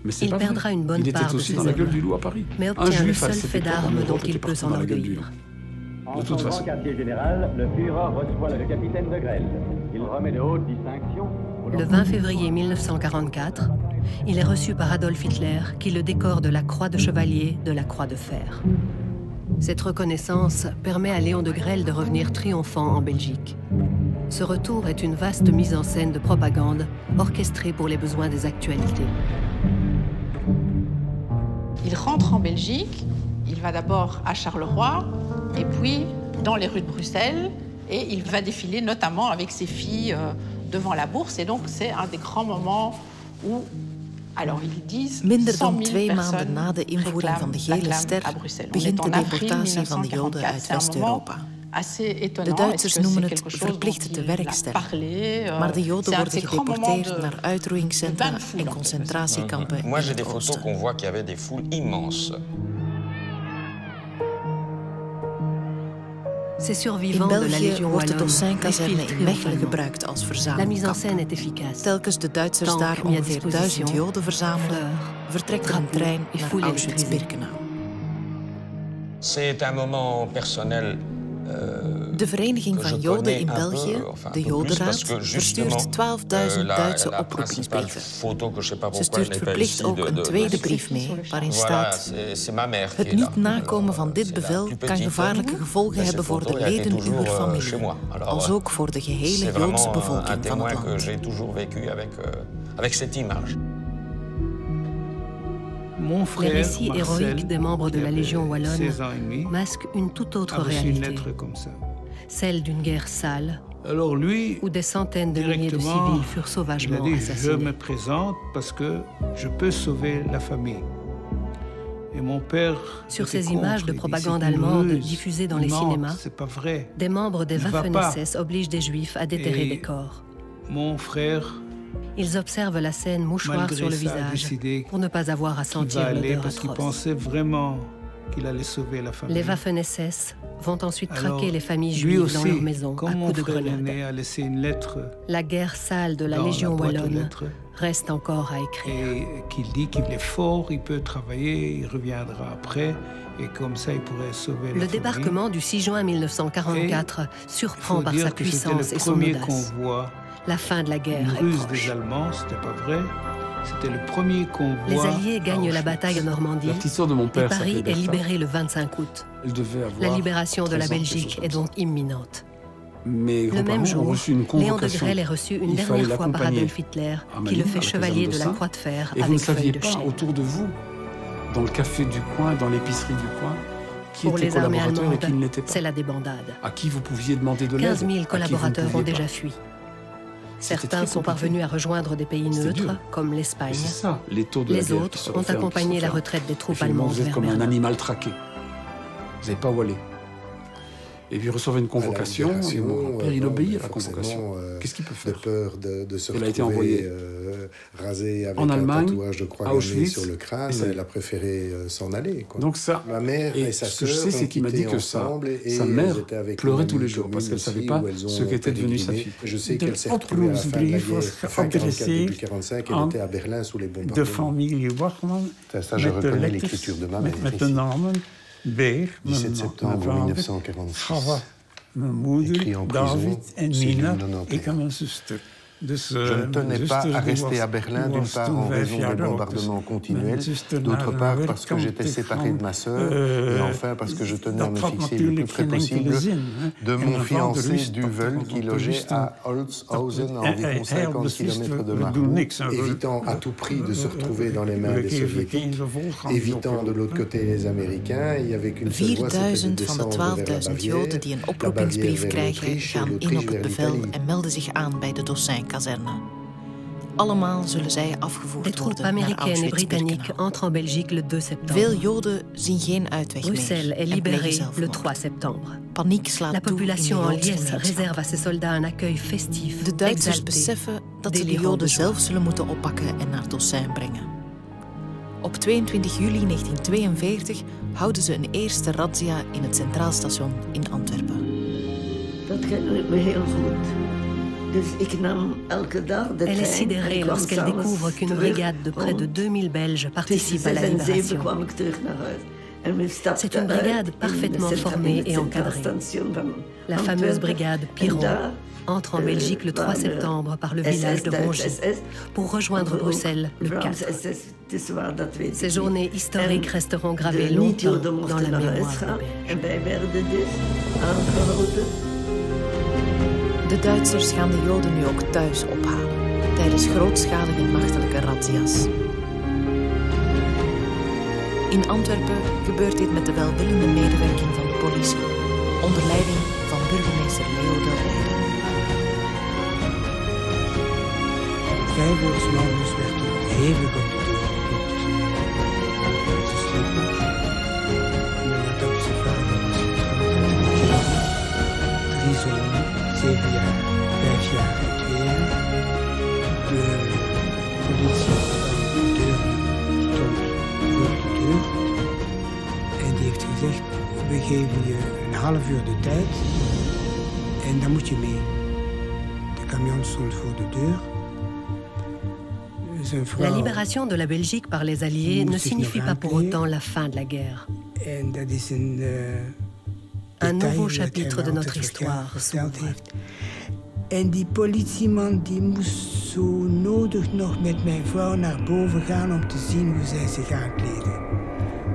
Mais c'est pas vrai. Il perdra une bonne part de ses dans la gueule du loup à Paris. Mais obtient le seul fait d'armes dont il peut s'enorgueillir. De toute façon. En quartier général, le Führer reçoit le capitaine de Grelle. Il remet de hautes distinctions. Le 20 février 1944, il est reçu par Adolf Hitler, qui le décore de la Croix de Chevalier de la Croix de Fer. Cette reconnaissance permet à Léon de Grelle de revenir triomphant en Belgique. Ce retour est une vaste mise en scène de propagande, orchestrée pour les besoins des actualités. Il rentre en Belgique, il va d'abord à Charleroi, et puis dans les rues de Bruxelles, et il va défiler notamment avec ses filles devant la bourse. Et donc c'est un des grands moments où, alors ils disent, minder dan 2 maanden na de invoering van de gele ster begint de deportatie van de Joden uit West-Europa. De Duitsers noemen het verplichte te werkster. Maar de Joden worden gedeporteerd naar uitroeiingscentra en concentratiekampen. Moi j'ai des photos qu'on voit qu'il y avait des foules immenses. Ces survivants de la Légion wordt de Tossin-kazerne in Mechelen gebruikt als verzamelkamp. Telkens de Duitsers daar ongeveer 1000 Joden verzamelen, vertrekt er een trein naar Auschwitz-Birkenau. C'est un moment personnel. De Vereniging van Joden in België, de Jodenraad, verstuurt 12.000 Duitse oproepingsbrieven. Ze stuurt verplicht ook een tweede brief mee, waarin staat: het niet nakomen van dit bevel kan gevaarlijke gevolgen hebben voor de leden uw familie, als ook voor de gehele Joodse bevolking van het land. Les récits héroïques des membres de la Légion wallonne masquent une toute autre réalité, celle d'une guerre sale, où des centaines de milliers de civils furent sauvagement assassinés. Je me présente parce que je peux sauver la famille. Et mon père sur ces images de propagande allemande diffusées dans les cinémas, des membres des Waffen-SS obligent des Juifs à déterrer des corps. Mon frère... Ils observent la scène mouchoir sur le visage pour ne pas avoir à sentir l'odeur parce qu'il pensait vraiment qu'il allait sauver la famille. Les Waffen-SS vont ensuite traquer les familles juives dans leur maison à coups de grenade. A laissé une lettre la guerre sale de la Légion wallonne reste encore à écrire. Et qu'il dit qu'il est fort, il peut travailler, il reviendra après, et comme ça il pourrait sauver la famille. Le débarquement du 6 juin 1944 surprend par sa puissance et son audace. La fin de la guerre est proche. Des Allemands, c'était pas vrai. C'était le premier convoi. Les Alliés gagnent la bataille en Normandie. La petite sœur de mon père, et Paris est libéré le 25 août. La libération de la Belgique est donc imminente. Mais le même jour, Léon de Grelle est reçu une dernière fois par Adolf Hitler, qui le fait chevalier de la Croix de Fer et vous ne saviez pas autour de vous, dans le café du coin, dans l'épicerie du coin, qui pour était les armées collaborateur allemandes, et qui ne l'était pas. C'est la débandade. À qui vous pouviez demander de l'aide. 15 000 collaborateurs ont déjà fui. Certains sont parvenus à rejoindre des pays neutres, comme l'Espagne. Les autres ont accompagné la retraite des troupes allemandes. Vous êtes comme un animal traqué. Vous n'avez pas où aller. Et puis il recevait une convocation, et mon père, il obéit à la convocation. Qu'est-ce qu'il peut faire? De peur de se retrouver, a été envoyé rasé avec en Allemagne, un tatouage de croix gammée sur le crâne. Elle a préféré s'en aller. Quoi. Donc ça, ma mère et sa sœur, ce que je sais, c'est qu'il m'a dit que sa mère pleurait tous les jours parce qu'elle ne savait pas ce qu'était devenue sa fille. Je sais qu'elle s'est retrouvée à la fin de la guerre, fin 1944, elle était à Berlin sous les bombardements. De familie Wachman. Ça, je reconnais l'écriture de ma mère. 17 septembre 1946. Mijn moeder, David en Nina, ik en mijn zuster. Je ne tenais pas à rester à Berlin, d'une part en raison des bombardements continuels, d'autre part parce que j'étais séparé de ma sœur, et enfin parce que je tenais à me fixer le plus près possible de mon fiancé Duvel qui logeait à Holzhausen, à environ 50 km de Marbourg, évitant à tout prix de se retrouver dans les mains des Soviétiques, évitant de l'autre côté les Américains, et avec une seule voie, c'était de descendre vers la Joden die een oproepingsbrief krijgen, gaan in op het bevel en melden zich aan bij de Dossin. Allemaal zullen zij afgevoerd Les troupes worden naar américaines et britanniques entrent en Belgique le 2 septembre. Veel Joden zien geen uitweg Bruxelles meer est libérée le 3 septembre. Paniek slaat La toe population in de en Joodse liesse gemeenschap. réserve à ses soldats un accueil festif, De Duitsers exalté, beseffen dat ze de délirant Joden de joie. zelf zullen moeten oppakken en naar Dossin brengen. Op 22 juli 1942 houden ze een eerste razzia in het Centraal Station in Antwerpen. Dat herinner ik me heel goed. Dus ik nam elke dag de Elle est trein sidérée en kwam lorsqu'elle s'avonds découvre qu'une terug brigade de près de 2000 Belges participe à la tussen 6 en 7 libération. kwam ik terug naar huis. En we stapten C'est une brigade uit parfaitement in formée et encadrée. La fameuse brigade Piron entre en Belgique le 3 septembre par le village de Rongy pour rejoindre Bruxelles le 4. Ces journées historiques resteront gravées longtemps dans la mémoire des Belges. De Duitsers gaan de Joden nu ook thuis ophalen, tijdens grootschalige nachtelijke razzia's. In Antwerpen gebeurt dit met de welwillende medewerking van de politie, onder leiding van burgemeester Leo de Ruyter. 5 uur 's morgens werd er hevig op de deur geklopt. Ze sliepen. Nadat op zijn vader was getrouwd. 3 zonen, 7 jaar, 5 jaar en 2 jaar. De politie aan de deur stond voor de deur. En die heeft gezegd, we geven je een half uur de tijd. En dan moet je mee. De camion stond voor de deur. La libération de la Belgique par les Alliés ne signifie pas pour autant la fin de la guerre. Un nouveau chapitre de notre histoire s'ouvre. En die politieman die moest zo nodig nog met mijn vrouw naar boven gaan om te zien hoe zij zich aankleden.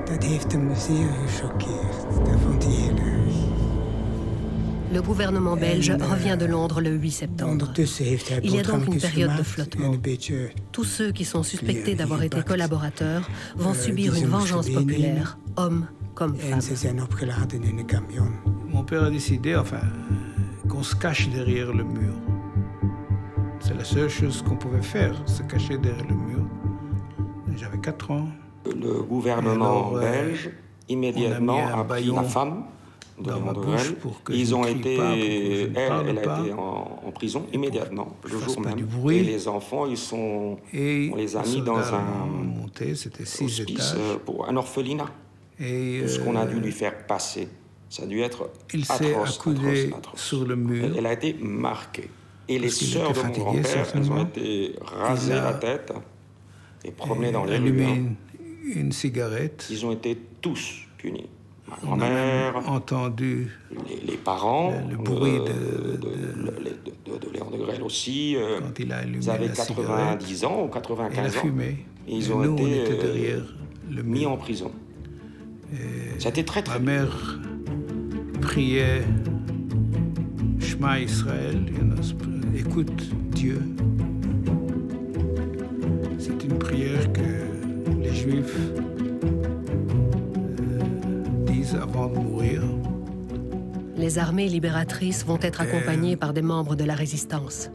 Dat heeft hem zeer gechoqueerd. Dat vond hij heel erg. Le gouvernement belge revient de Londres le 8 septembre. Il y a donc une période de flottement. Tous ceux qui sont suspectés d'avoir été collaborateurs vont subir une vengeance populaire, hommes comme femmes. Mon père a décidé, qu'on se cache derrière le mur. C'est la seule chose qu'on pouvait faire, se cacher derrière le mur. J'avais 4 ans. Le gouvernement belge, immédiatement, a pris la femme de Léon de Grelle. Ils ont été, elle a été en prison immédiatement, le jour même. Et les enfants, on les a mis dans un hospice pour un orphelinat. Tout ce qu'on a dû lui faire passer, ça a dû être atroce. Sur le mur. Elle a été marquée. Et les sœurs de mon grand-père, elles ont été rasées la tête et promenées dans les rues. Une cigarette. Ils ont été tous punis. Ma grand-mère, entendu les parents, le bruit de Léon de Grelle aussi. Quand il a allumé ils avaient 90 ans ou 95 ans. Et ils ont été mis en prison. C'était très très Ma mère priait Shema Israël, écoute Dieu. C'est une prière que les Juifs disent avant de mourir. Les armées libératrices vont être accompagnées par des membres de la résistance.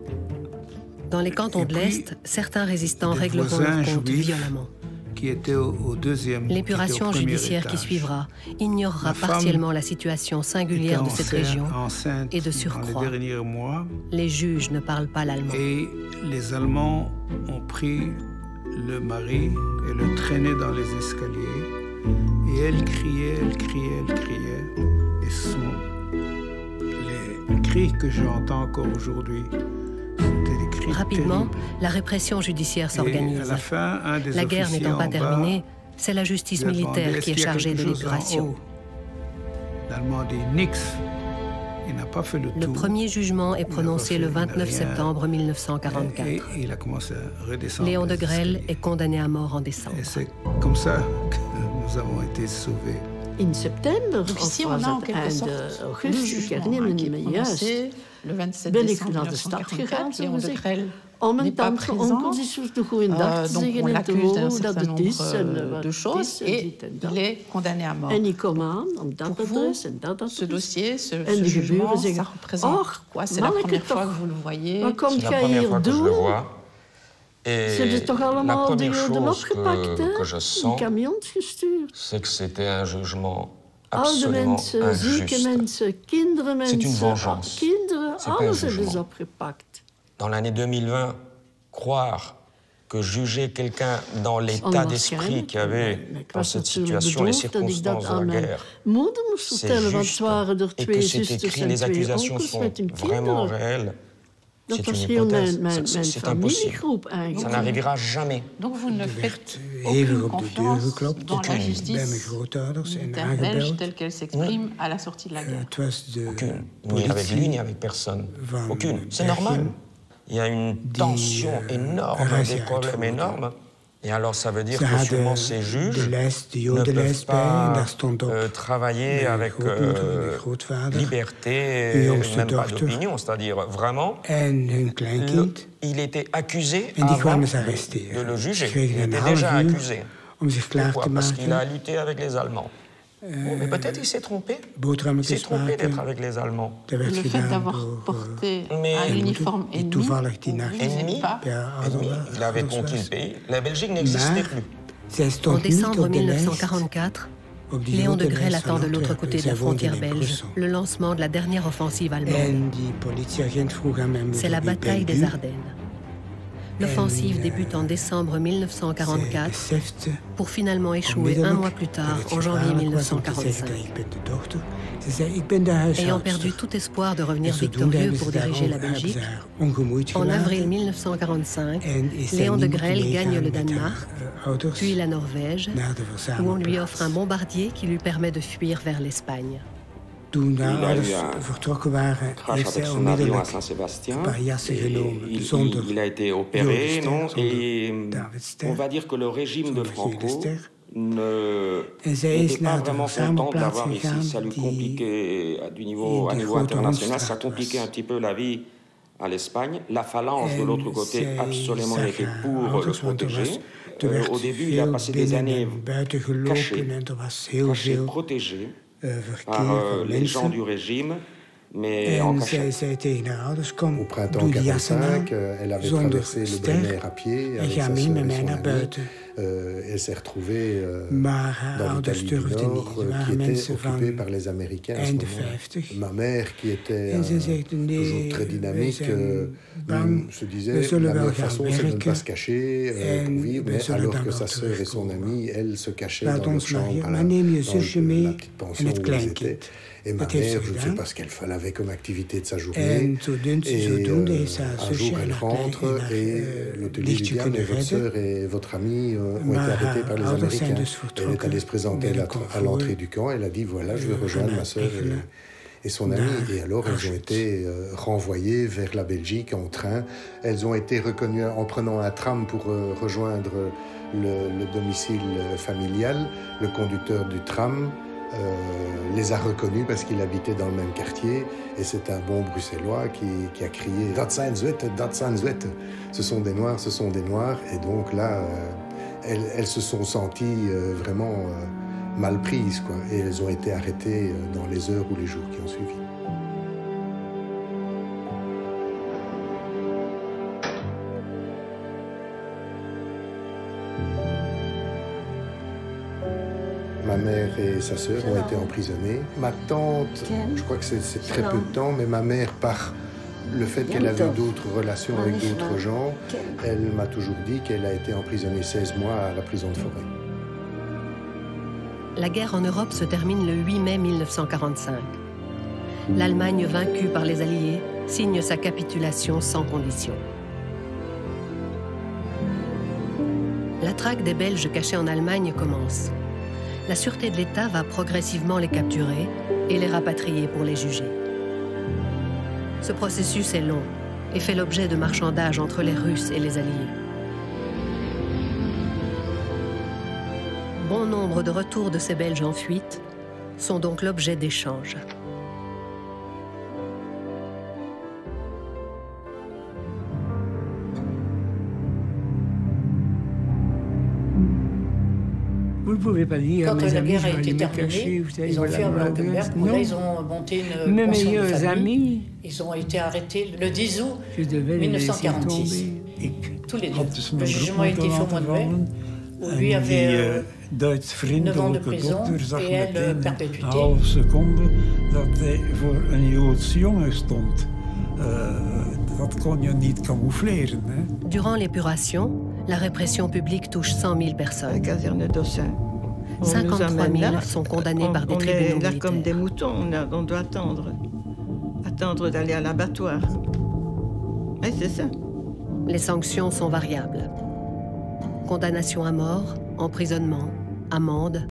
Dans les cantons de l'Est, certains résistants régleront leur compte violemment. Qui était au deuxième. L'épuration judiciaire qui suivra ignorera partiellement la situation singulière de cette région et de surcroît. Les juges ne parlent pas l'allemand. Et les Allemands ont pris le mari et le traînaient dans les escaliers. Et elle criait. Et ce sont les cris que j'entends encore aujourd'hui. Rapidement, la répression judiciaire s'organise. La guerre n'étant pas terminée, c'est la justice militaire qui est chargée de l'épuration. L'Allemand dit nix. Il n'a pas fait le tour. Le premier jugement est prononcé le 29 septembre 1944. Et il a commencé à redescendre. Léon de Grelle est condamné à mort en décembre. Et c'est comme ça que nous avons été sauvés. In september, ici on a en quelque sorte le jugement qui est prononcé le 27 décembre 1944. Léon de Grelle n'est pas présent, donc on l'accuse d'un certain nombre de choses et il est condamné à mort. Pour vous, ce dossier, ce jugement, ça représente quoi? C'est la première fois que vous le voyez? C'est la première fois que je le vois. Et la première chose que je sens, c'est que c'était un jugement absolument injuste. C'est une vengeance. C'est pas un jugement. Dans l'année 2020, croire que juger quelqu'un dans l'état d'esprit qu'il y avait dans cette situation, les circonstances de la guerre, c'est juste, et que c'est écrit, les accusations sont vraiment réelles, c'est une hypothèse, c'est impossible. Ça n'arrivera jamais. Donc vous ne faites aucune confiance dans la justice militaire belge telle qu'elle s'exprime à la sortie de la guerre? Aucune. Ni avec lui, ni avec personne. Aucune. C'est normal. Il y a une tension énorme, des problèmes énormes. Et alors, ça veut dire que sûrement ces juges ne peuvent pas travailler avec liberté, même pas d'opinion, c'est-à-dire vraiment, il était accusé avant de le juger. Il était déjà accusé. Pourquoi? Parce qu'il a lutté avec les Allemands. Mais peut-être il s'est trompé. Il s'est trompé d'être avec les Allemands. Le fait d'avoir porté un uniforme ennemi, il avait conquis le pays. La Belgique n'existait plus. En décembre 1944, Léon de Grelle attend de l'autre côté de la frontière belge le lancement de la dernière offensive allemande. C'est la bataille des Ardennes. L'offensive débute en décembre 1944 pour finalement échouer un mois plus tard, en janvier 1945. Ayant perdu tout espoir de revenir victorieux pour diriger la Belgique, en avril 1945, Léon de Grelle gagne le Danemark, puis la Norvège, où on lui offre un bombardier qui lui permet de fuir vers l'Espagne. Il a eu un crash avec son avion à Saint-Sébastien. Il a été opéré, non? Et on va dire que le régime de Franco n'était pas vraiment content de l'avoir ici. Ça lui compliquait, à niveau international, ça compliquait un petit peu la vie à l'Espagne. La phalange, de l'autre côté, absolument était pour le protéger. Au début, il a passé des années caché, protégé par les gens du régime, mais en cachette. Au printemps 1945, elle avait traversé le Brenner à pied avec sa sœur et son ami. Elle s'est retrouvée dans l'Italie du Nord, qui était occupée par les Américains à ce moment. Ma mère, qui était toujours très dynamique, se disait la meilleure façon, c'est de ne pas se cacher pour vivre, mais alors que sa sœur et son amie, elles se cachaient dans leur chambre, dans la petite pension où elles étaient. Et ma mère, je ne sais pas ce qu'elle avait comme activité de sa journée. Et un jour, elle rentre et l'hôtelier lui dit « Mais votre sœur et votre amie ont été arrêtés par les Américains. » Elle est allée se présenter à l'entrée du camp. Elle a dit « Voilà, je vais rejoindre ma sœur et son amie. » Et alors, elles ont été renvoyées vers la Belgique en train. Elles ont été reconnues en prenant un tram pour rejoindre le domicile familial. Le conducteur du tram les a reconnus parce qu'il habitait dans le même quartier, et c'est un bon bruxellois qui a crié « Dat zijn Zweden, dat zijn Zweden !» Ce sont des Noirs, ce sont des Noirs. Et donc là, elles se sont senties vraiment mal prises, quoi. Et elles ont été arrêtées dans les heures ou les jours qui ont suivi. Ma mère et sa sœur ont été emprisonnées. Ma tante, je crois que c'est très peu de temps, mais ma mère, par le fait qu'elle avait eu d'autres relations avec d'autres gens, elle m'a toujours dit qu'elle a été emprisonnée 16 mois à la prison de Forêt. La guerre en Europe se termine le 8 mai 1945. L'Allemagne, vaincue par les Alliés, signe sa capitulation sans condition. La traque des Belges cachés en Allemagne commence. La sûreté de l'État va progressivement les capturer et les rapatrier pour les juger. Ce processus est long et fait l'objet de marchandages entre les Russes et les Alliés. Bon nombre de retours de ces Belges en fuite sont donc l'objet d'échanges. Vous ne pouvez pas dire quand mes la amis, guerre a été terminée, ils ont fait à Blankenberg. Là, ils ont monté une mes pension meilleurs de famille. amis. Ils ont été arrêtés le 10 août 1946. Tous les deux. Le jugement a été fait au mois de mai, où lui avait 9 ans de prison et elle perpétuité. Een halve seconde dat hij voor een Joodse jongen stond. Dat kon je niet camoufleren. Hè? Durant l'épuration, la répression publique touche 100 000 personnes. 53 000 sont condamnés par des tribunaux militaires. On est là comme des moutons, on doit attendre d'aller à l'abattoir. Oui, c'est ça. Les sanctions sont variables. Condamnation à mort, emprisonnement, amende,